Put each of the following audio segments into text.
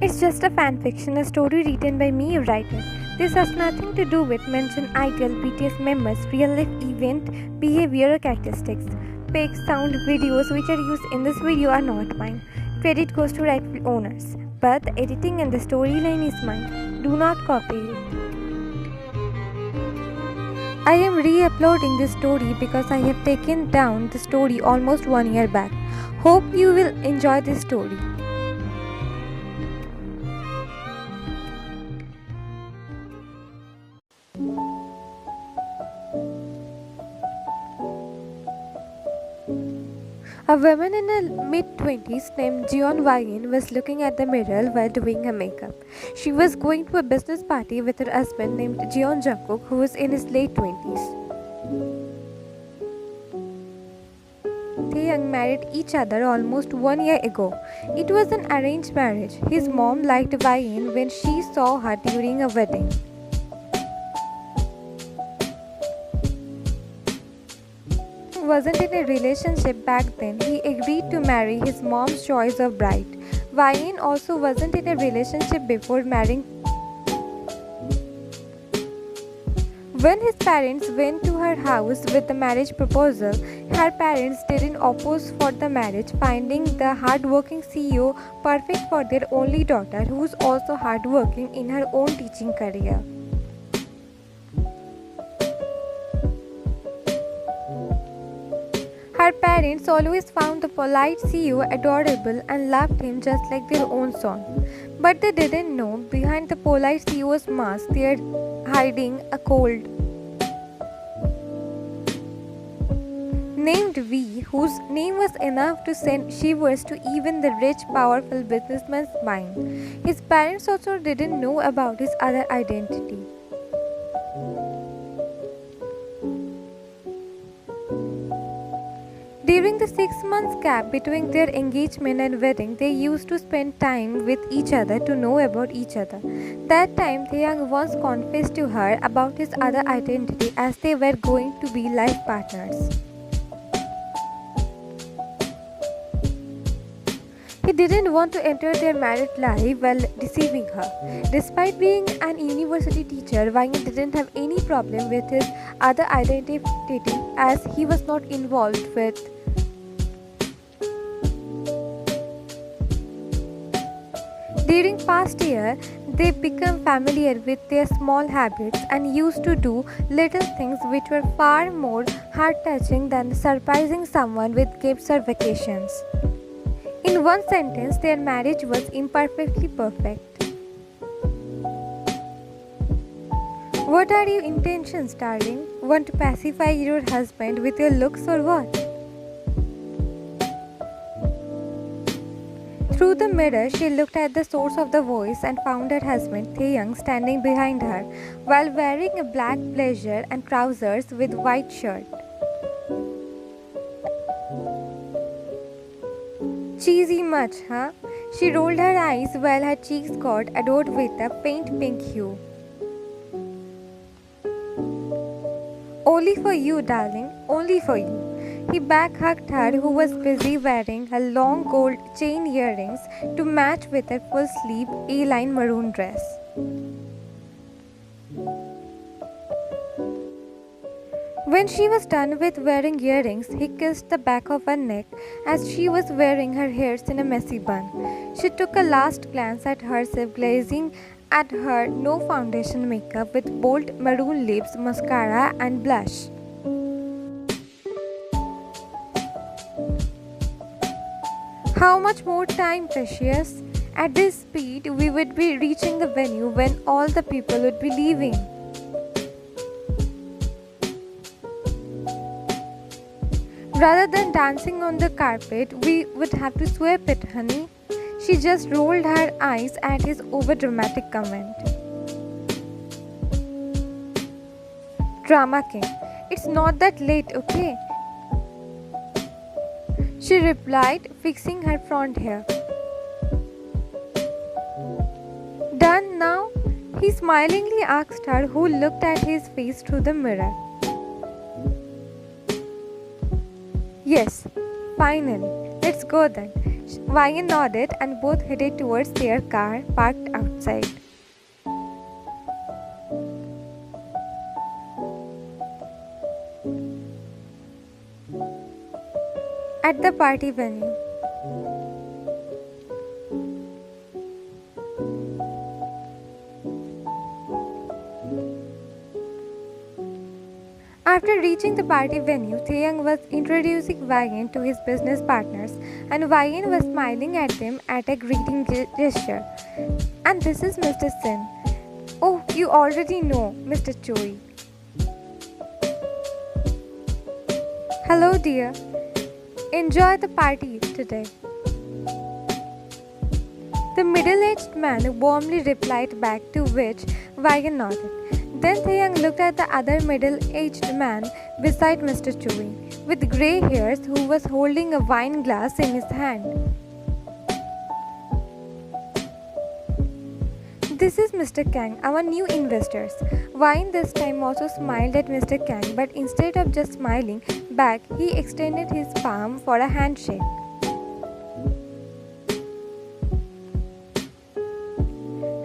It's just a fanfiction, a story written by me, writer. This has nothing to do with mentioned ideal BTS members, real life event, behavior or characteristics. Pics, sound, videos which are used in this video are not mine. Credit goes to rightful owners. But the editing and the storyline is mine. Do not copy it. I am re-uploading this story because I have taken down the story almost 1 year back. Hope you will enjoy this story. A woman in her mid-20s named Jeon was looking at the mirror while doing her makeup. She was going to a business party with her husband named Jungkook, who was in his late 20s. Taehyung married each other almost 1 year ago. It was an arranged marriage. His mom liked Wayne when she saw her during a wedding. Wasn't in a relationship back then. He agreed to marry his mom's choice of bride. Wayne also wasn't in a relationship before marrying. When his parents went to her house with the marriage proposal, her parents didn't oppose for the marriage, finding the hardworking CEO perfect for their only daughter, who is also hardworking in her own teaching career. Her parents always found the polite CEO adorable and loved him just like their own son. But they didn't know behind the polite CEO's mask they are hiding a cold named V, whose name was enough to send shivers to even the rich, powerful businessman's mind. His parents also didn't know about his other identity. During the 6 months gap between their engagement and wedding, they used to spend time with each other to know about each other. That time, Taehyung once confessed to her about his other identity as they were going to be life partners. He didn't want to enter their married life while deceiving her. Despite being an university teacher, Wang didn't have any problem with his other identity as he was not involved with. During past year, they became familiar with their small habits and used to do little things which were far more heart-touching than surprising someone with gifts or vacations. In one sentence, their marriage was imperfectly perfect. What are your intentions, darling? Want to pacify your husband with your looks or what? Through the mirror, she looked at the source of the voice and found her husband, Taehyung, standing behind her while wearing a black blazer and trousers with white shirt. Cheesy much, huh? She rolled her eyes while her cheeks got adorned with a faint pink hue. Only for you, darling, only for you. He back-hugged her, who was busy wearing her long gold chain earrings to match with her full-sleeve A-line maroon dress. When she was done with wearing earrings, he kissed the back of her neck as she was wearing her hairs in a messy bun. She took a last glance at herself, gazing at her no foundation makeup with bold maroon lips, mascara and blush. How much more time, precious? At this speed, we would be reaching the venue when all the people would be leaving. Rather than dancing on the carpet, we would have to sweep it, honey. She just rolled her eyes at his overdramatic comment. Drama king. It's not that late, okay? She replied, fixing her front hair. Done now? He smilingly asked her, who looked at his face through the mirror. Yes, finally. Let's go then. much? Wyan nodded and both headed towards their car parked outside. At the party venue. After reaching the party venue, Taehyung was introducing Wyan to his business partners, and Wyan was smiling at them at a greeting gesture. And this is Mr. Sin. Oh, you already know, Mr. Choi. Hello, dear. Enjoy the party today. The middle-aged man warmly replied back, to which Wyan nodded. Then Taehyung looked at the other middle-aged man beside Mr. Choi, with grey hairs, who was holding a wine glass in his hand. This is Mr. Kang, our new investors. Wyan this time also smiled at Mr. Kang, but instead of just smiling back, he extended his palm for a handshake.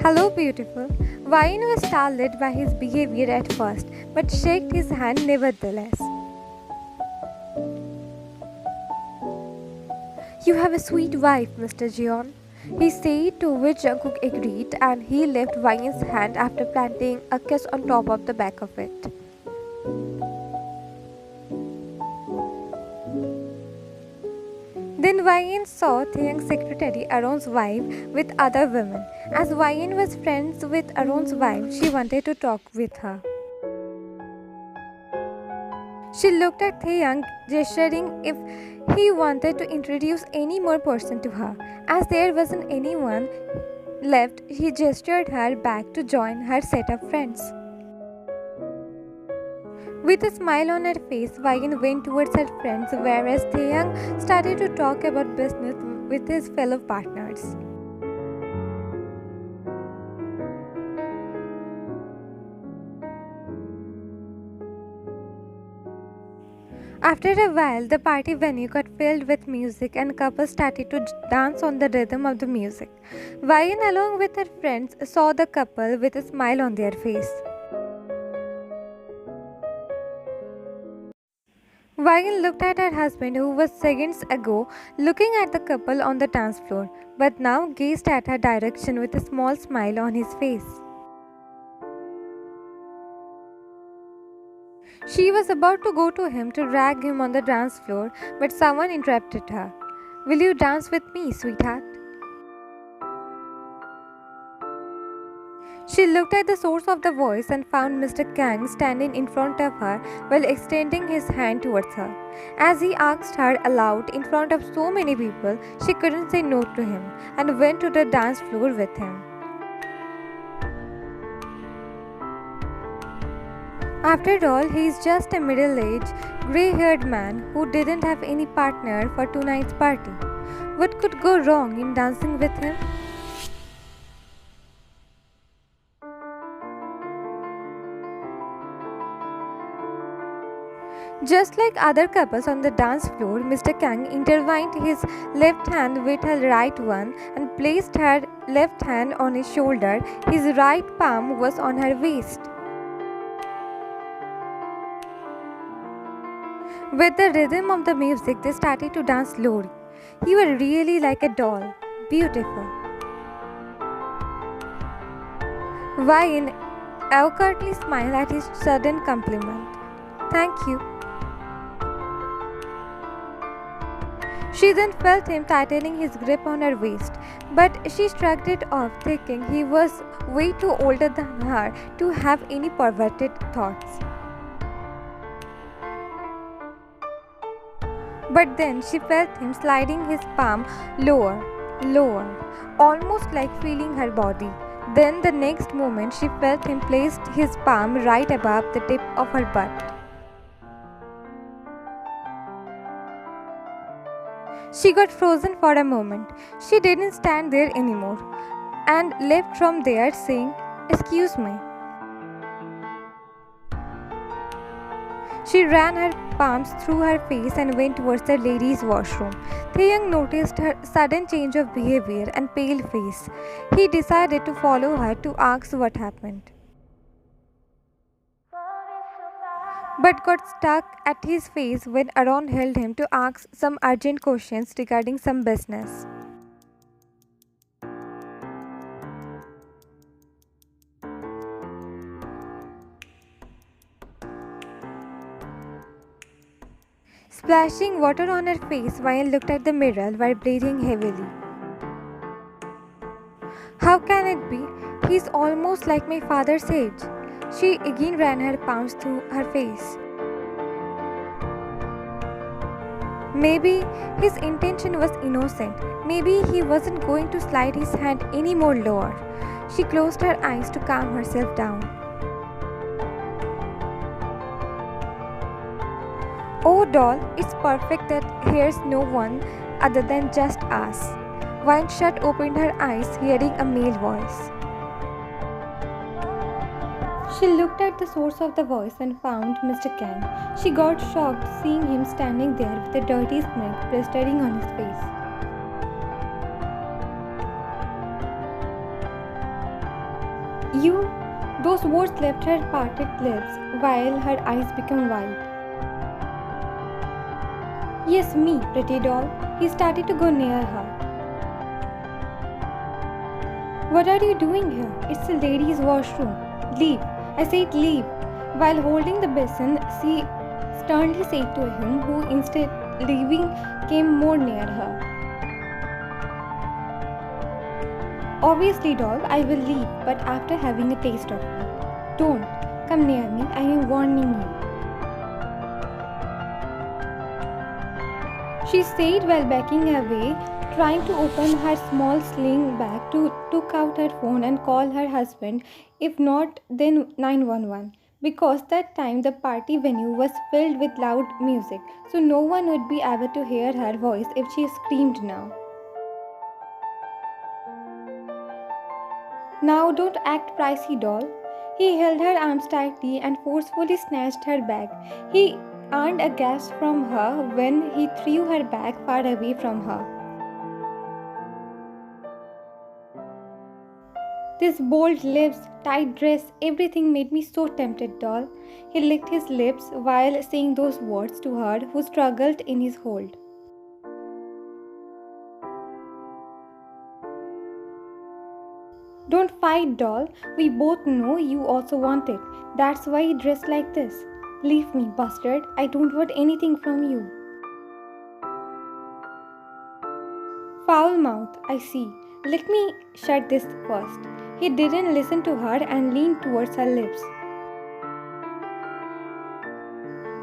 Hello, beautiful. Wyan was startled by his behavior at first, but shook his hand nevertheless. You have a sweet wife, Mr. Jeon, he said, to which Jungkook agreed, and he left Wyan's hand after planting a kiss on top of the back of it. Then Wyan saw Taehyung's secretary Aaron's wife with other women. As Wyan was friends with Aaron's wife, she wanted to talk with her. She looked at Taehyung, gesturing if he wanted to introduce any more person to her. As there wasn't anyone left, he gestured her back to join her set of friends. With a smile on her face, Wyan went towards her friends, whereas Taehyung started to talk about business with his fellow partners. After a while, the party venue got filled with music and couples started to dance on the rhythm of the music. Wyan, along with her friends, saw the couple with a smile on their face. Wyan looked at her husband, who was seconds ago looking at the couple on the dance floor, but now gazed at her direction with a small smile on his face. She was about to go to him to drag him on the dance floor, but someone interrupted her. Will you dance with me, sweetheart? She looked at the source of the voice and found Mr. Kang standing in front of her while extending his hand towards her. As he asked her aloud in front of so many people, she couldn't say no to him and went to the dance floor with him. After all, he is just a middle-aged, grey-haired man who didn't have any partner for tonight's party. What could go wrong in dancing with him? Just like other couples on the dance floor, Mr. Kang intertwined his left hand with her right one and placed her left hand on his shoulder. His right palm was on her waist. With the rhythm of the music, they started to dance slowly. You were really like a doll. Beautiful. Wyan awkwardly smiled at his sudden compliment. Thank you. She then felt him tightening his grip on her waist, but she shrugged it off, thinking he was way too older than her to have any perverted thoughts. But then she felt him sliding his palm lower, almost like feeling her body. Then the next moment she felt him place his palm right above the tip of her butt. She got frozen for a moment. She didn't stand there anymore and left from there saying, "Excuse me." She ran her palms through her face and went towards the ladies' washroom. Taehyung noticed her sudden change of behavior and pale face. He decided to follow her to ask what happened, but got stuck at his face when Aaron held him to ask some urgent questions regarding some business. Splashing water on her face while looked at the mirror while breathing heavily. How can it be? He's almost like my father's age. She again ran her palms through her face. Maybe his intention was innocent. Maybe he wasn't going to slide his hand any more lower. She closed her eyes to calm herself down. Oh doll, it's perfect that here's no one other than just us. Shut opened her eyes, hearing a male voice. She looked at the source of the voice and found Mr. Kang. She got shocked seeing him standing there with a dirty smirk blistering on his face. You? Those words left her parted lips while her eyes became wide. Yes, me, pretty doll. He started to go near her. What are you doing here? It's the ladies' washroom. Leave. I said leave. While holding the basin, she sternly said to him, who instead leaving came more near her. Obviously, doll, I will leave, but after having a taste of you. Don't come near me. I am warning you. She said while backing away, trying to open her small sling bag to took out her phone and call her husband, if not then 911, because that time the party venue was filled with loud music, so no one would be able to hear her voice if she screamed now. Now don't act pricey, doll. He held her arms tightly and forcefully snatched her bag. He earned a gasp from her when he threw her bag far away from her. This bold lips, tight dress, everything made me so tempted, doll. He licked his lips while saying those words to her who struggled in his hold. Don't fight, doll. We both know you also want it. That's why you dress like this. Leave me, bastard. I don't want anything from you. Foul mouth, I see. Let me shut this first. He didn't listen to her and leaned towards her lips.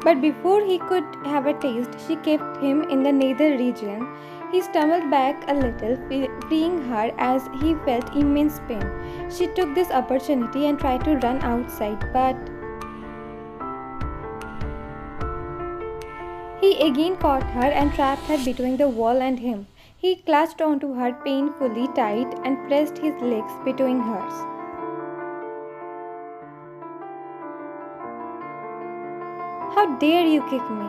But before he could have a taste, she kept him in the nether region. He stumbled back a little, freeing her as he felt immense pain. She took this opportunity and tried to run outside, but he again caught her and trapped her between the wall and him. He clutched onto her painfully tight and pressed his legs between hers. How dare you kick me?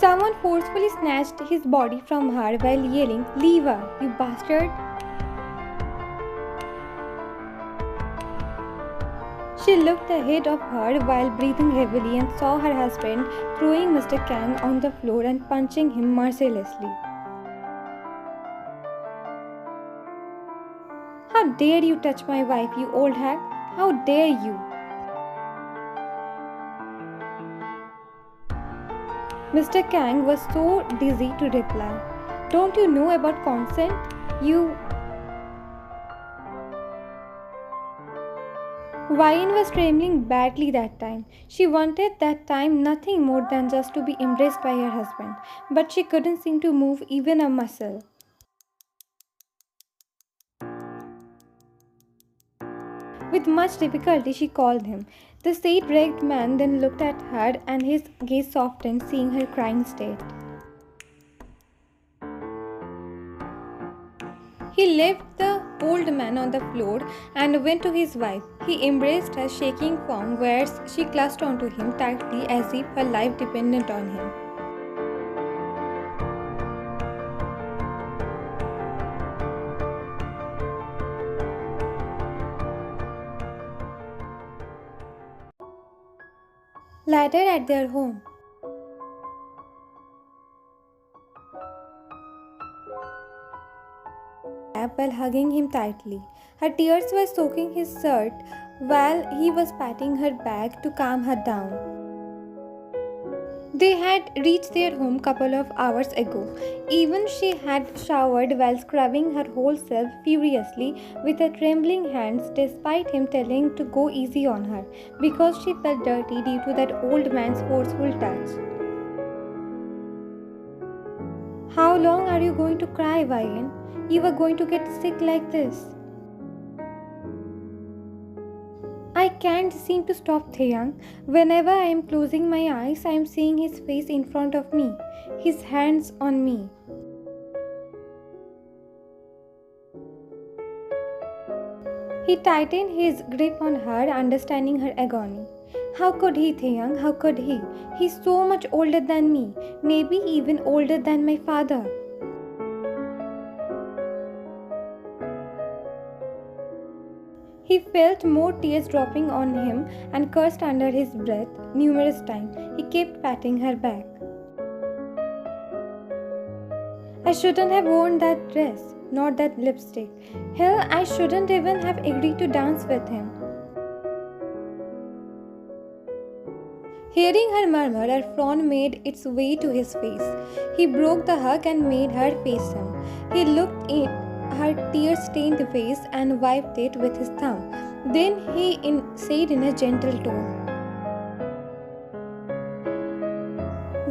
Someone forcefully snatched his body from her while yelling, "Leave her, you bastard!" She looked ahead of her while breathing heavily and saw her husband throwing Mr. Kang on the floor and punching him mercilessly. How dare you touch my wife, you old hag? How dare you? Mr. Kang was so dizzy to reply. Don't you know about consent? You. Wine was trembling badly that time. She wanted that time nothing more than just to be embraced by her husband, but she couldn't seem to move even a muscle. With much difficulty, she called him. The sad-ragged man then looked at her and his gaze softened, seeing her crying state. He left the old man on the floor and went to his wife. He embraced her shaking form, whereas she clutched onto him tightly as if her life depended on him. Later at their home, while hugging him tightly. Her tears were soaking his shirt while he was patting her back to calm her down. They had reached their home couple of hours ago. Even she had showered while scrubbing her whole self furiously with her trembling hands despite him telling to go easy on her because she felt dirty due to that old man's forceful touch. How long are you going to cry, Vian? You are going to get sick like this. I can't seem to stop Taehyung. Whenever I am closing my eyes, I am seeing his face in front of me, his hands on me. He tightened his grip on her, understanding her agony. How could he, Taehyung? How could he? He's so much older than me, maybe even older than my father. He felt more tears dropping on him and cursed under his breath numerous times. He kept patting her back. I shouldn't have worn that dress, not that lipstick. Hell, I shouldn't even have agreed to dance with him. Hearing her murmur, her frown made its way to his face. He broke the hug and made her face him. He looked in her tear-stained face and wiped it with his thumb. Then he said in a gentle tone,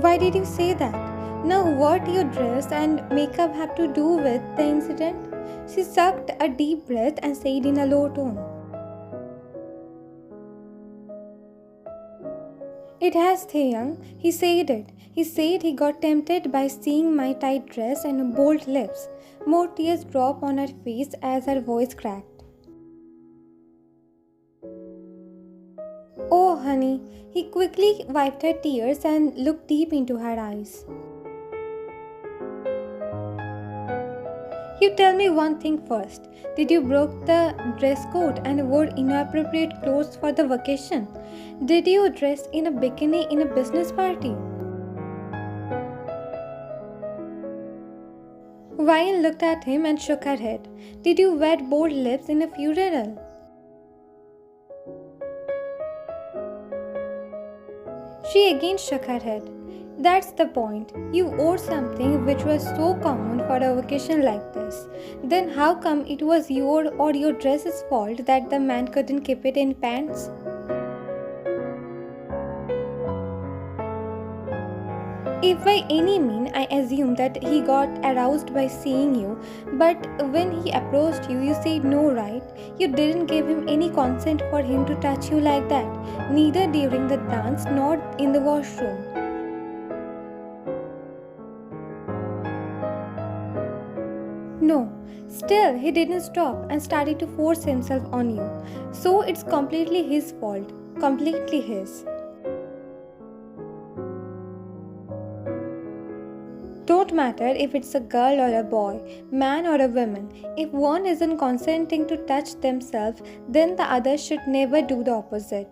"Why did you say that? Now what your dress and makeup have to do with the incident?" She sucked a deep breath and said in a low tone, "It has, Taehyung." He said it. He said he got tempted by seeing my tight dress and bold lips. More tears dropped on her face as her voice cracked. "Oh, honey." He quickly wiped her tears and looked deep into her eyes. "You tell me one thing first. Did you broke the dress code and wore inappropriate clothes for the vacation? Did you dress in a bikini in a business party?" Vian looked at him and shook her head. "Did you wear bold lips in a funeral?" She again shook her head. "That's the point. You wore something which was so common for a vacation like this. Then how come it was your or your dress's fault that the man couldn't keep it in pants?" If by any mean I assume that he got aroused by seeing you, but when he approached you, you said no, right? You didn't give him any consent for him to touch you like that, neither during the dance nor in the washroom. No. Still, he didn't stop and started to force himself on you. So it's completely his fault. Completely his. Don't matter if it's a girl or a boy, man or a woman. If one isn't consenting to touch themselves, then the other should never do the opposite.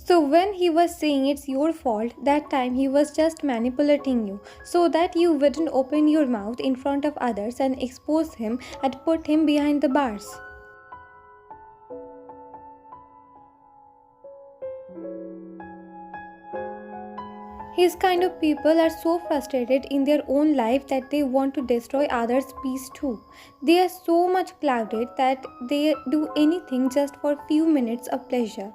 So when he was saying it's your fault, that time he was just manipulating you so that you wouldn't open your mouth in front of others and expose him and put him behind the bars. His kind of people are so frustrated in their own life that they want to destroy others' peace too. They are so much clouded that they do anything just for a few minutes of pleasure.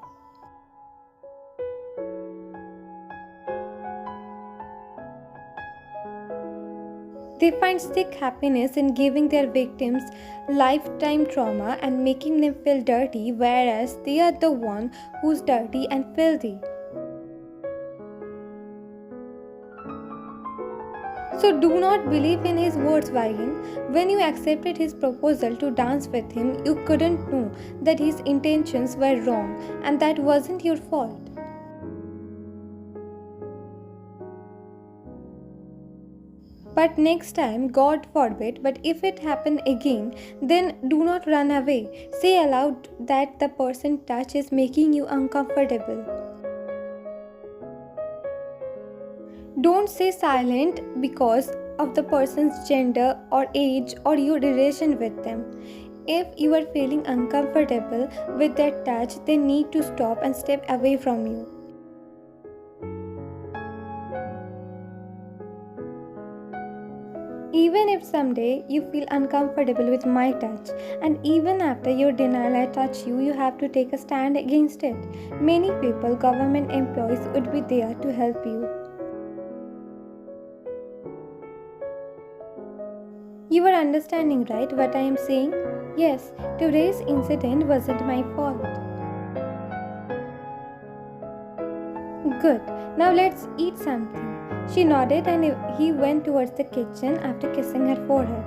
They find sick happiness in giving their victims lifetime trauma and making them feel dirty, whereas they are the one who's dirty and filthy. So do not believe in his words, Vagan. When you accepted his proposal to dance with him, you couldn't know that his intentions were wrong, and that wasn't your fault. But next time, God forbid, but if it happen again, then do not run away. Say aloud that the person touch is making you uncomfortable. Don't stay silent because of the person's gender or age or your relation with them. If you are feeling uncomfortable with their touch, they need to stop and step away from you. Even if someday you feel uncomfortable with my touch, and even after your denial I touch you, you have to take a stand against it. Many people, government employees, would be there to help you. You are understanding, right, what I am saying? Yes, today's incident wasn't my fault. Good, now let's eat something. She nodded and he went towards the kitchen after kissing her forehead.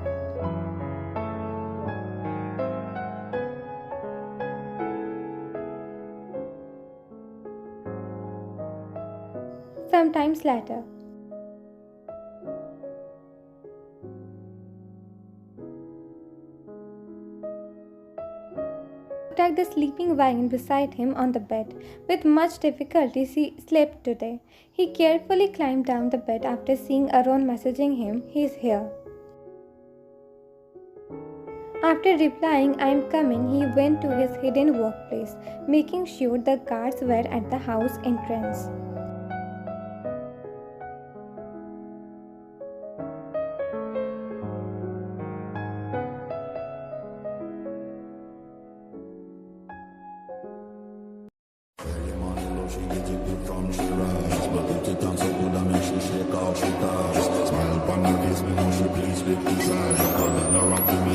Sometimes later. At the sleeping wagon beside him on the bed. With much difficulty, he slept today. He carefully climbed down the bed after seeing Aaron messaging him, "He's here." After replying, "I am coming," he went to his hidden workplace, making sure the guards were at the house entrance. She get it good from she rise, but it it on so good I make she shake off she ties. Smile upon her face, me know she pleased with this eyes. Cause then around